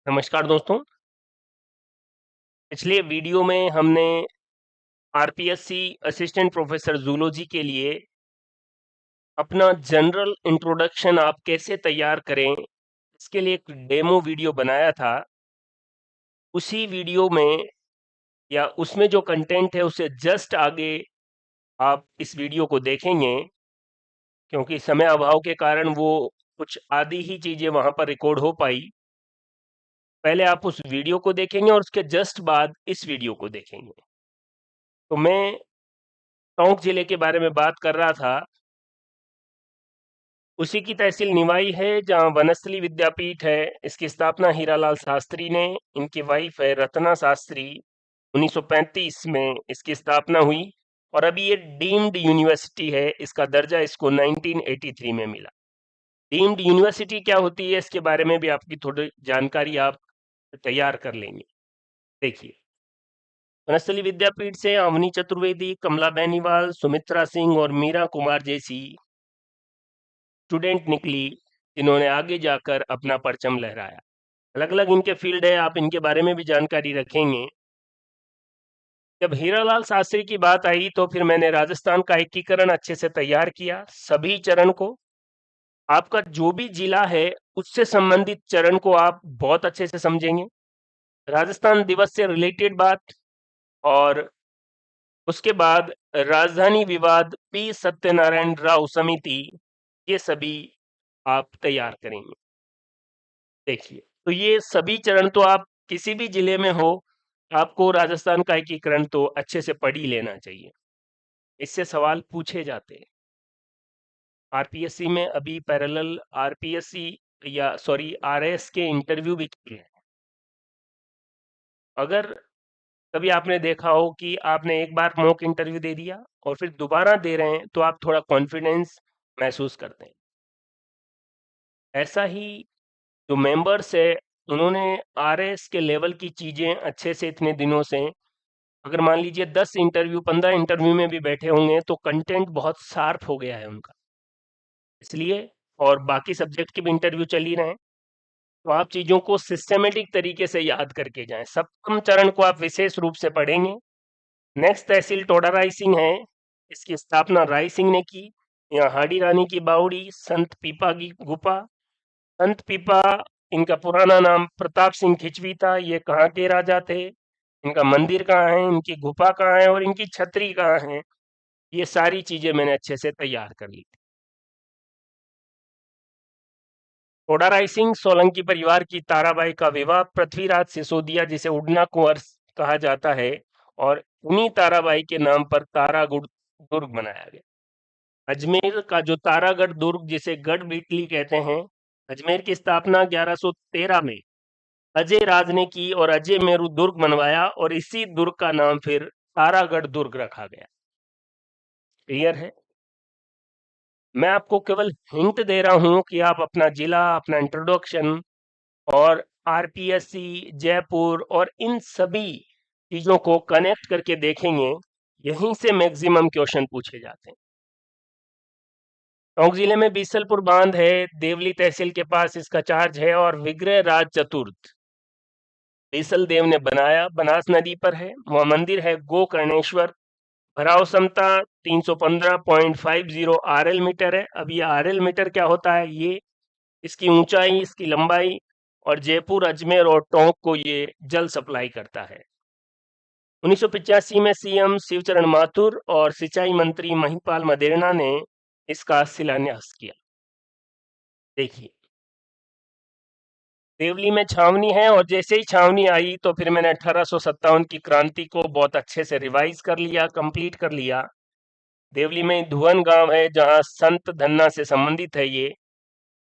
नमस्कार दोस्तों। पिछले वीडियो में हमने आरपीएससी असिस्टेंट प्रोफेसर जूलॉजी के लिए अपना जनरल इंट्रोडक्शन आप कैसे तैयार करें, इसके लिए एक डेमो वीडियो बनाया था। उसी वीडियो में या उसमें जो कंटेंट है उससे जस्ट आगे आप इस वीडियो को देखेंगे, क्योंकि समय अभाव के कारण वो कुछ आधी ही चीज़ें वहाँ पर रिकॉर्ड हो पाई। पहले आप उस वीडियो को देखेंगे और उसके जस्ट बाद इस वीडियो को देखेंगे। तो मैं टोंक जिले के बारे में बात कर रहा था। उसी की तहसील निवाई है जहाँ वनस्थली विद्यापीठ है। इसकी स्थापना हीरालाल शास्त्री ने, इनकी वाइफ है रत्ना शास्त्री। 1935 में इसकी स्थापना हुई और अभी ये डीम्ड यूनिवर्सिटी है। इसका दर्जा इसको 1983 में मिला। डीम्ड यूनिवर्सिटी क्या होती है, इसके बारे में भी आपकी थोड़ी जानकारी आप तैयार कर लेंगे। देखिए, वनस्थली विद्यापीठ से अवनी चतुर्वेदी, कमला बेनीवाल, सुमित्रा सिंह और मीरा कुमार जैसी स्टूडेंट निकली, जिन्होंने आगे जाकर अपना परचम लहराया। अलग अलग इनके फील्ड है, आप इनके बारे में भी जानकारी रखेंगे। जब हीरालाल शास्त्री की बात आई तो फिर मैंने राजस्थान का एकीकरण अच्छे से तैयार किया। सभी चरण को, आपका जो भी जिला है उससे संबंधित चरण को आप बहुत अच्छे से समझेंगे। राजस्थान दिवस से रिलेटेड बात, और उसके बाद राजधानी विवाद, पी सत्यनारायण राव समिति, ये सभी आप तैयार करेंगे। देखिए, तो ये सभी चरण तो आप किसी भी जिले में हो, आपको राजस्थान का एकीकरण तो अच्छे से पढ़ ही लेना चाहिए। इससे सवाल पूछे जाते हैं। आरपीएससी में अभी पैरेलल आरपीएससी या सॉरी आरएस के इंटरव्यू भी किए हैं। अगर कभी आपने देखा हो कि आपने एक बार मॉक इंटरव्यू दे दिया और फिर दोबारा दे रहे हैं, तो आप थोड़ा कॉन्फिडेंस महसूस करते हैं। ऐसा ही जो मेंबर्स है, उन्होंने आरएस के लेवल की चीजें अच्छे से इतने दिनों से, अगर मान लीजिए 10 इंटरव्यू 15 इंटरव्यू में भी बैठे होंगे, तो कंटेंट बहुत शार्प हो गया है उनका। इसलिए, और बाकी सब्जेक्ट के भी इंटरव्यू चल ही रहे हैं, तो आप चीजों को सिस्टमेटिक तरीके से याद करके जाएं। सप्तम चरण को आप विशेष रूप से पढ़ेंगे। नेक्स्ट तहसील टोडा राय सिंह है। इसकी स्थापना राय सिंह ने की। यहाँ हाडी रानी की बावड़ी, संत पीपा की गुफा। संत पीपा, इनका पुराना नाम प्रताप सिंह खिचवी था। ये कहाँ के राजा थे, इनका मंदिर कहाँ है, इनकी गुफा कहाँ है और इनकी छतरी कहाँ है, ये सारी चीजें मैंने अच्छे से तैयार कर ली थी। टोडा राय सिंह सोलंकी परिवार की ताराबाई का विवाह पृथ्वीराज सिसोदिया, जिसे उड़ना कुंवर कहा जाता है, और उन्हीं ताराबाई के नाम पर तारागढ़ दुर्ग बनाया गया। अजमेर का जो तारागढ़ दुर्ग, जिसे गढ़ बीटली कहते हैं, अजमेर की स्थापना 1113 में अजय राज ने की और अजय मेरू दुर्ग बनवाया, और इसी दुर्ग का नाम फिर तारागढ़ दुर्ग रखा गया। क्लियर है? मैं आपको केवल हिंट दे रहा हूं कि आप अपना जिला, अपना इंट्रोडक्शन और आरपीएससी, जयपुर और इन सभी चीजों को कनेक्ट करके देखेंगे। यहीं से मैक्सिमम क्वेश्चन पूछे जाते हैं। टोंक जिले में बीसलपुर बांध है, देवली तहसील के पास इसका चार्ज है, और विग्रह राज चतुर्थ बीसल देव ने बनाया, बनास नदी पर है। वह मंदिर है गोकर्णेश्वर। भराव क्षमता 315.50 आरएल मीटर है। अब ये आरएल मीटर क्या होता है, ये इसकी ऊंचाई, इसकी लंबाई, और जयपुर, अजमेर और टोंक को ये जल सप्लाई करता है। 1985 में सीएम शिवचरण माथुर और सिंचाई मंत्री महिपाल मदेरणा ने इसका शिलान्यास किया। देखिए, देवली में छावनी है, और जैसे ही छावनी आई तो फिर मैंने 1857 की क्रांति को बहुत अच्छे से रिवाइज कर लिया, कंप्लीट कर लिया। देवली में धुवन गांव है जहां संत धन्ना से संबंधित है ये।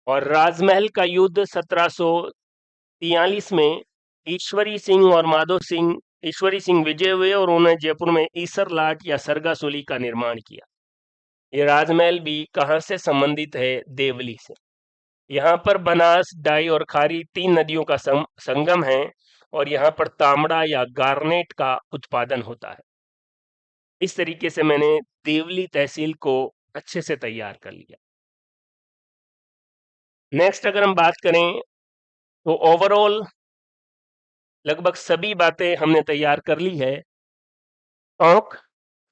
और राजमहल का युद्ध 1743 में ईश्वरी सिंह और माधो सिंह, ईश्वरी सिंह विजय हुए और उन्होंने जयपुर में ईसर लाट या सरगासुली का निर्माण किया। ये राजमहल भी कहां से संबंधित है, देवली से। यहाँ पर बनास, डाई और खारी तीन नदियों का संगम है, और यहाँ पर तांबड़ा या गार्नेट का उत्पादन होता है। इस तरीके से मैंने देवली तहसील को अच्छे से तैयार कर लिया। नेक्स्ट अगर हम बात करें तो ओवरऑल लगभग सभी बातें हमने तैयार कर ली है। टोंक,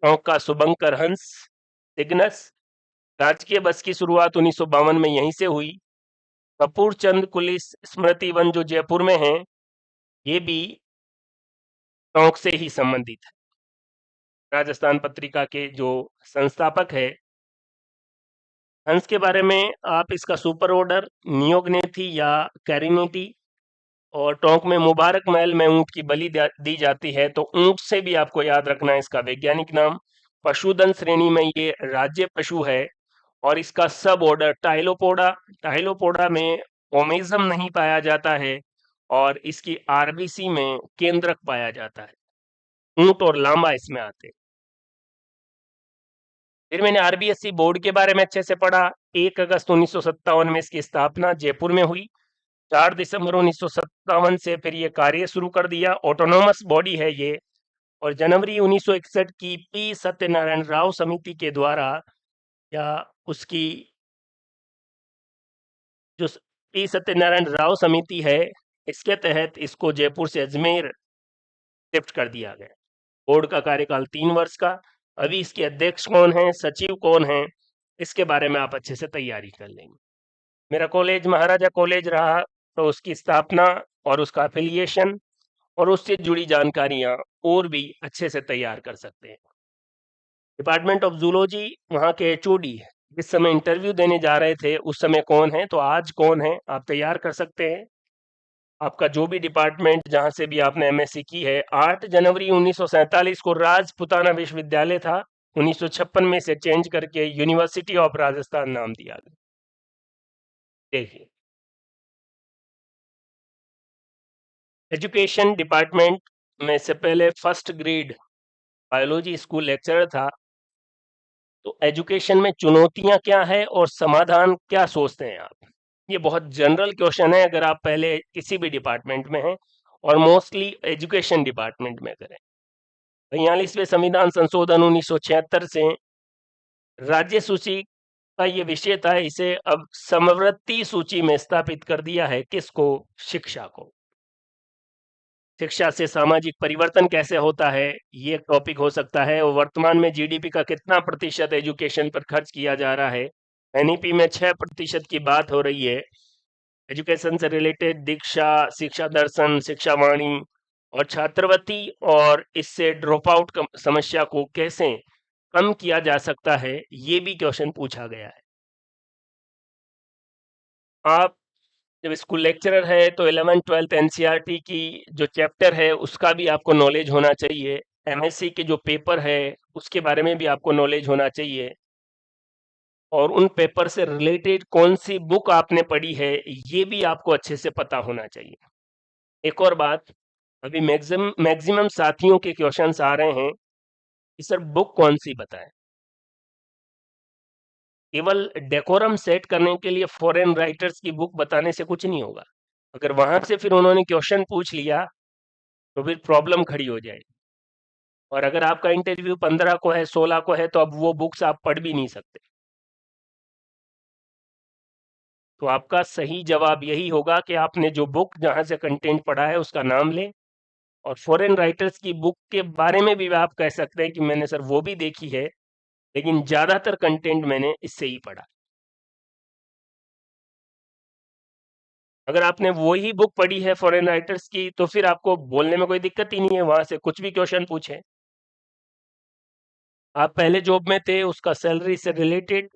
टोंक का शुभंकर हंस, इग्नस, राजकीय बस की शुरुआत 1952 में यहीं से हुई। कपूर चंद कुलिस स्मृति वन जो जयपुर में है, ये भी टोंक से ही संबंधित है। राजस्थान पत्रिका के जो संस्थापक है, हंस के बारे में आप इसका सुपर ऑर्डर नियोगनेथी या कैरिनेटी, और टोंक में मुबारक महल में ऊंट की बलि दी जाती है, तो ऊंट से भी आपको याद रखना है इसका वैज्ञानिक नाम। पशुधन श्रेणी में ये राज्य पशु है, और इसका सब ऑर्डर टाइलोपोडा। टाइलोपोडा में ओमेजम नहीं पाया जाता है, और इसकी आरबीसी में केंद्रक पाया जाता है। ऊंट और लांबा इसमें आते हैं। फिर मैंने आरबीएससी बोर्ड के बारे में अच्छे से पढ़ा। 1 अगस्त 1957 में इसकी स्थापना जयपुर में हुई। 4 दिसंबर 1957 से फिर ये कार्य शुरू कर दिया। ऑटोनोमस बॉडी है ये, और जनवरी 1961 की पी सत्यनारायण राव समिति के द्वारा, या उसकी जो पी सत्यनारायण राव समिति है, इसके तहत इसको जयपुर से अजमेर शिफ्ट कर दिया गया। बोर्ड का कार्यकाल 3 वर्ष का। अभी इसके अध्यक्ष कौन है, सचिव कौन है, इसके बारे में आप अच्छे से तैयारी कर लेंगे। मेरा कॉलेज महाराजा कॉलेज रहा, तो उसकी स्थापना और उसका एफिलिएशन और उससे जुड़ी जानकारियां और भी अच्छे से तैयार कर सकते हैं। डिपार्टमेंट ऑफ जूलॉजी, वहाँ के एचओडी इस समय इंटरव्यू देने जा रहे थे, उस समय कौन है, तो आज कौन है, आप तैयार कर सकते हैं। आपका जो भी डिपार्टमेंट जहाँ से भी आपने एमएससी की है, 8 जनवरी 1947 को राजपुताना विश्वविद्यालय था। 1956 में से चेंज करके यूनिवर्सिटी ऑफ राजस्थान नाम दिया गया। देखिए, एजुकेशन डिपार्टमेंट में से पहले first grade biology school lecturer था। तो एजुकेशन में चुनौतियां क्या है और समाधान क्या सोचते हैं आप? ये बहुत जनरल क्वेश्चन है, अगर आप पहले किसी भी डिपार्टमेंट में हैं, और मोस्टली एजुकेशन डिपार्टमेंट में करें। 42वें संविधान संशोधन 1976 से राज्य सूची का ये विषय था, इसे अब समवर्ती सूची में स्थापित कर दिया है। किसको? शिक्षा को। शिक्षा से सामाजिक परिवर्तन कैसे होता है, ये एक टॉपिक हो सकता है। और वर्तमान में जीडीपी का कितना प्रतिशत एजुकेशन पर खर्च किया जा रहा है? एनईपी में 6% की बात हो रही है। एजुकेशन से रिलेटेड दीक्षा, शिक्षा दर्शन, शिक्षा वाणी और छात्रवृत्ति, और इससे ड्रॉप आउट समस्या को कैसे कम किया जा सकता है, ये भी क्वेश्चन पूछा गया है। आप जब स्कूल लेक्चरर है, तो 11th 12th एनसीईआरटी की जो चैप्टर है, उसका भी आपको नॉलेज होना चाहिए। एमएससी के जो पेपर है, उसके बारे में भी आपको नॉलेज होना चाहिए, और उन पेपर से रिलेटेड कौन सी बुक आपने पढ़ी है, ये भी आपको अच्छे से पता होना चाहिए। एक और बात, अभी मैक्सिमम साथियों के क्वेश्चंस आ रहे हैं कि सर बुक कौन सी बताएं। केवल डेकोरम सेट करने के लिए फॉरेन राइटर्स की बुक बताने से कुछ नहीं होगा। अगर वहां से फिर उन्होंने क्वेश्चन पूछ लिया, तो फिर प्रॉब्लम खड़ी हो जाएगी। और अगर आपका इंटरव्यू 15 को है, 16 को है, तो अब वो बुक्स आप पढ़ भी नहीं सकते। तो आपका सही जवाब यही होगा कि आपने जो बुक जहां से कंटेंट पढ़ा है उसका नाम लें। और फॉरेन राइटर्स की बुक के बारे में भी आप कह सकते हैं कि मैंने सर वो भी देखी है, लेकिन ज्यादातर कंटेंट मैंने इससे ही पढ़ा। अगर आपने वही बुक पढ़ी है फॉरेन राइटर्स की, तो फिर आपको बोलने में कोई दिक्कत ही नहीं है, वहां से कुछ भी क्वेश्चन पूछे। आप पहले जॉब में थे, उसका सैलरी से रिलेटेड,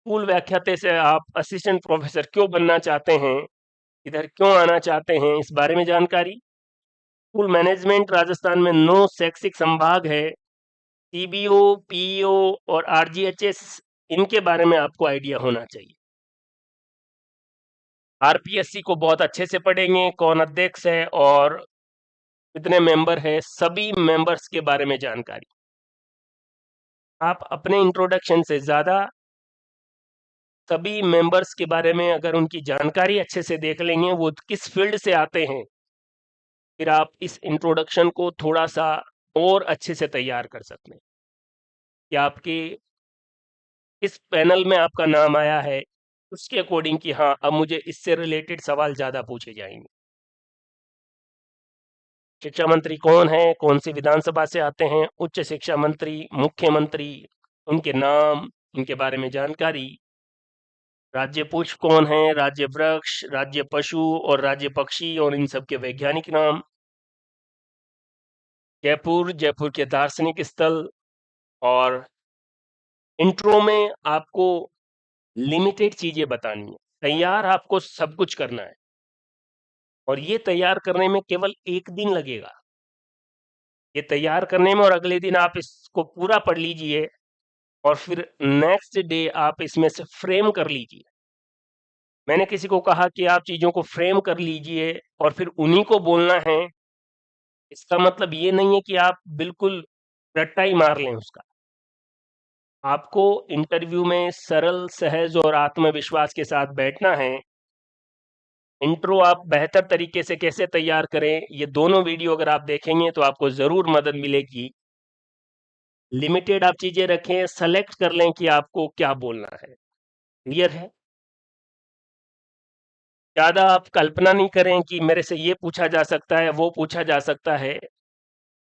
स्कूल व्याख्याते से आप असिस्टेंट प्रोफेसर क्यों बनना चाहते हैं, इधर क्यों आना चाहते हैं, इस बारे में जानकारी। स्कूल मैनेजमेंट राजस्थान में 9 शैक्षिक संभाग है। सीबीओ, पीईओ और आरजीएचएस, इनके बारे में आपको आइडिया होना चाहिए। आरपीएससी को बहुत अच्छे से पढ़ेंगे, कौन अध्यक्ष है और कितने मेंबर है, सभी मेंबर्स के बारे में जानकारी। आप अपने इंट्रोडक्शन से ज्यादा सभी मेंबर्स के बारे में अगर उनकी जानकारी अच्छे से देख लेंगे, वो किस फील्ड से आते हैं, फिर आप इस इंट्रोडक्शन को थोड़ा सा और अच्छे से तैयार कर सकते हैं कि आपके इस पैनल में आपका नाम आया है, उसके अकॉर्डिंग कि हाँ, अब मुझे इससे रिलेटेड सवाल ज्यादा पूछे जाएंगे। शिक्षा मंत्री कौन है, कौन सी विधानसभा से आते हैं, उच्च शिक्षा मंत्री, मुख्यमंत्री, उनके नाम, इनके बारे में जानकारी, राज्य पुष्प कौन है, राज्य वृक्ष, राज्य पशु और राज्य पक्षी और इन सब के वैज्ञानिक नाम, जयपुर, जयपुर के दार्शनिक स्थल। और इंट्रो में आपको लिमिटेड चीजें बतानी है, तैयार आपको सब कुछ करना है और ये तैयार करने में केवल एक दिन लगेगा। ये तैयार करने में और अगले दिन आप इसको पूरा पढ़ लीजिए और फिर नेक्स्ट डे आप इसमें से फ्रेम कर लीजिए। मैंने किसी को कहा कि आप चीजों को फ्रेम कर लीजिए और फिर उन्हीं को बोलना है, इसका मतलब ये नहीं है कि आप बिल्कुल रट्टा ही मार लें उसका। आपको इंटरव्यू में सरल, सहज और आत्मविश्वास के साथ बैठना है। इंट्रो आप बेहतर तरीके से कैसे तैयार करें, ये दोनों वीडियो अगर आप देखेंगे तो आपको जरूर मदद मिलेगी। लिमिटेड आप चीजें रखें, सेलेक्ट कर लें कि आपको क्या बोलना है। क्लियर है? ज्यादा आप कल्पना नहीं करें कि मेरे से ये पूछा जा सकता है, वो पूछा जा सकता है।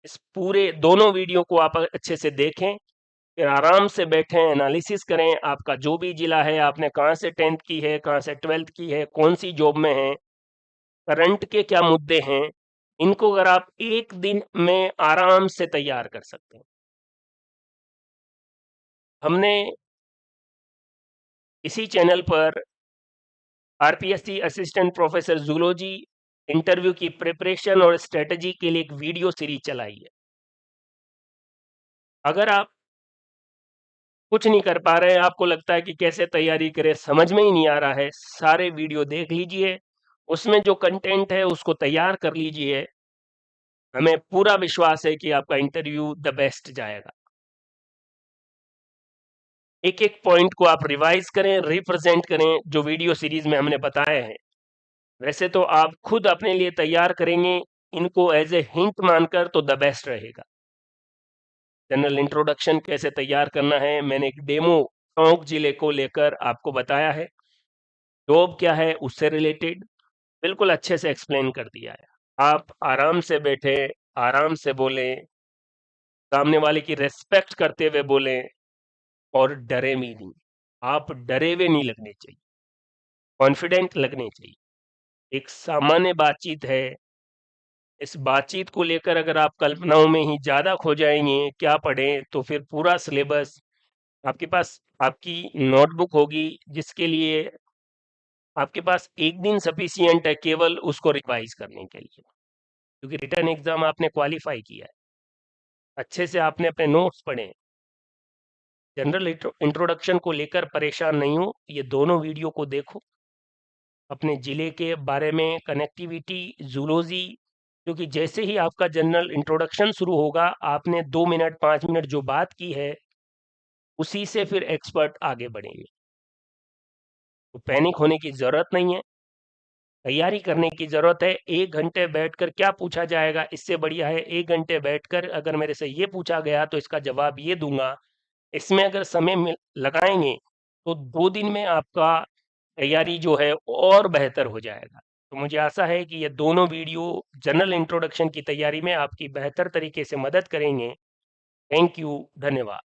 इस पूरे दोनों वीडियो को आप अच्छे से देखें, फिर आराम से बैठें, एनालिसिस करें। आपका जो भी जिला है, आपने कहाँ से 10th की है, कहाँ से 12th की है, कौन सी जॉब में है, करंट के क्या मुद्दे हैं, इनको अगर आप एक दिन में आराम से तैयार कर सकते हैं। हमने इसी चैनल पर RPSC assistant professor zoology interview की प्रिपरेशन और स्ट्रेटजी के लिए एक वीडियो सीरीज चलाई है। अगर आप कुछ नहीं कर पा रहे हैं, आपको लगता है कि कैसे तैयारी करें, समझ में ही नहीं आ रहा है, सारे वीडियो देख लीजिए, उसमें जो कंटेंट है उसको तैयार कर लीजिए। हमें पूरा विश्वास है कि आपका इंटरव्यू द बेस्ट जाएगा। एक एक पॉइंट को आप रिवाइज करें, रिप्रेजेंट करें जो वीडियो सीरीज में हमने बताए हैं। वैसे तो आप खुद अपने लिए तैयार करेंगे, इनको एज ए हिंट मानकर तो द बेस्ट रहेगा। जनरल इंट्रोडक्शन कैसे तैयार करना है, मैंने एक डेमो टोंक जिले को लेकर आपको बताया है। जॉब क्या है उससे रिलेटेड बिल्कुल अच्छे से एक्सप्लेन कर दिया है। आप आराम से बैठे, आराम से बोले, सामने वाले की रेस्पेक्ट करते हुए बोले और डरे भी नहीं। आप डरे हुए नहीं लगने चाहिए, कॉन्फिडेंट लगने चाहिए। एक सामान्य बातचीत है, इस बातचीत को लेकर अगर आप कल्पनाओं में ही ज्यादा खो जाएंगे, क्या पढ़ें, तो फिर पूरा सिलेबस आपके पास, आपकी नोटबुक होगी जिसके लिए आपके पास एक दिन सफिशियंट है केवल उसको रिवाइज करने के लिए, क्योंकि रिटर्न एग्जाम आपने क्वालिफाई किया है। अच्छे से आपने अपने नोट्स पढ़े। जनरल इंट्रोडक्शन को लेकर परेशान नहीं हो, ये दोनों वीडियो को देखो, अपने जिले के बारे में, कनेक्टिविटी, जूलॉजी, क्योंकि जैसे ही आपका जनरल इंट्रोडक्शन शुरू होगा, आपने 2 मिनट 5 मिनट जो बात की है उसी से फिर एक्सपर्ट आगे बढ़ेंगे। तो पैनिक होने की जरूरत नहीं है, तैयारी करने की जरूरत है। 1 घंटे बैठकर क्या पूछा जाएगा, इससे बढ़िया है 1 घंटे बैठकर अगर मेरे से ये पूछा गया तो इसका जवाब ये दूंगा। इसमें अगर समय लगाएंगे तो 2 दिन में आपका तैयारी जो है और बेहतर हो जाएगा। तो मुझे आशा है कि ये दोनों वीडियो जनरल इंट्रोडक्शन की तैयारी में आपकी बेहतर तरीके से मदद करेंगे। थैंक यू, धन्यवाद।